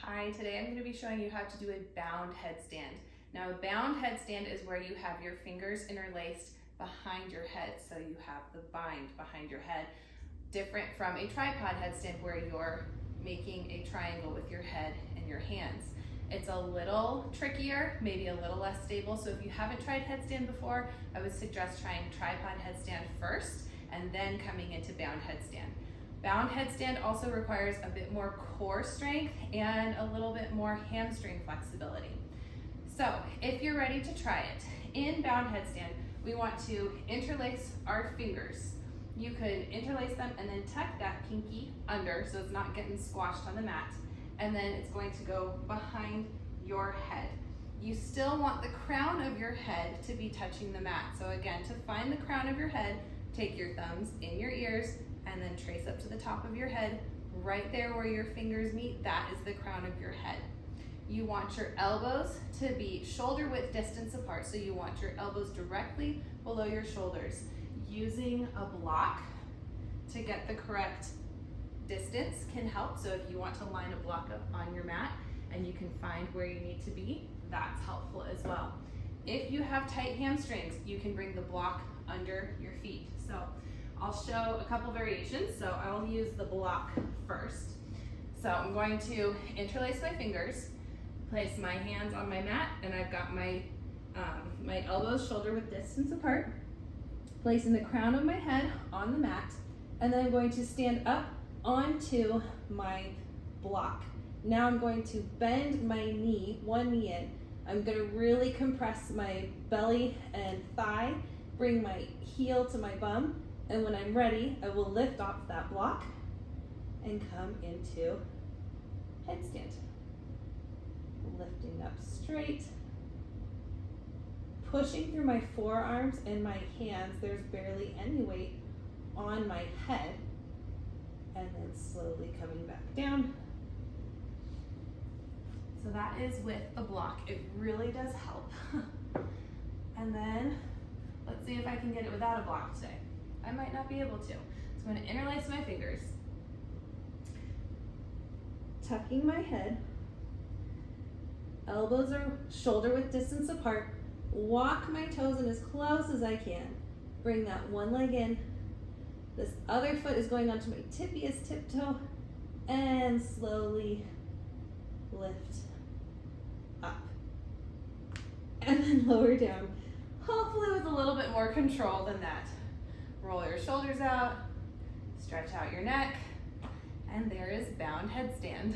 Hi, today I'm going to be showing you how to do a bound headstand. Now a bound headstand is where you have your fingers interlaced behind your head, so you have the bind behind your head, different from a tripod headstand where you're making a triangle with your head and your hands. It's a little trickier, maybe a little less stable, so if you haven't tried headstand before, I would suggest trying tripod headstand first and then coming into bound headstand. Bound headstand also requires a bit more core strength and a little bit more hamstring flexibility. So if you're ready to try it, in bound headstand, we want to interlace our fingers. You could interlace them and then tuck that pinky under so it's not getting squashed on the mat. And then it's going to go behind your head. You still want the crown of your head to be touching the mat. So again, to find the crown of your head, take your thumbs in your ears and then trace up to the top of your head. Right there where your fingers meet, that is the crown of your head. You want your elbows to be shoulder width distance apart, so you want your elbows directly below your shoulders. Using a block to get the correct distance can help. So if you want to line a block up on your mat and you can find where you need to be, that's helpful as well. If you have tight hamstrings, you can bring the block under your feet. So I'll show a couple variations. So I'll use the block first. So I'm going to interlace my fingers, place my hands on my mat, and I've got my elbows shoulder width distance apart, placing the crown of my head on the mat, and then I'm going to stand up onto my block. Now I'm going to bend my knee, one knee in. I'm going to really compress my belly and thigh, bring my heel to my bum, and when I'm ready, I will lift off that block and come into headstand. Lifting up straight, pushing through my forearms and my hands. There's barely any weight on my head, and then slowly coming back down. So that is with a block. It really does help. And then let's see if I can get it without a block today. I might not be able to. So I'm going to interlace my fingers, tucking my head, elbows are shoulder width distance apart, walk my toes in as close as I can, bring that one leg in, this other foot is going onto my tippiest tiptoe, and slowly lift up, and then lower down, hopefully with a little bit more control than that. Roll your shoulders out, stretch out your neck, and there is bound headstand.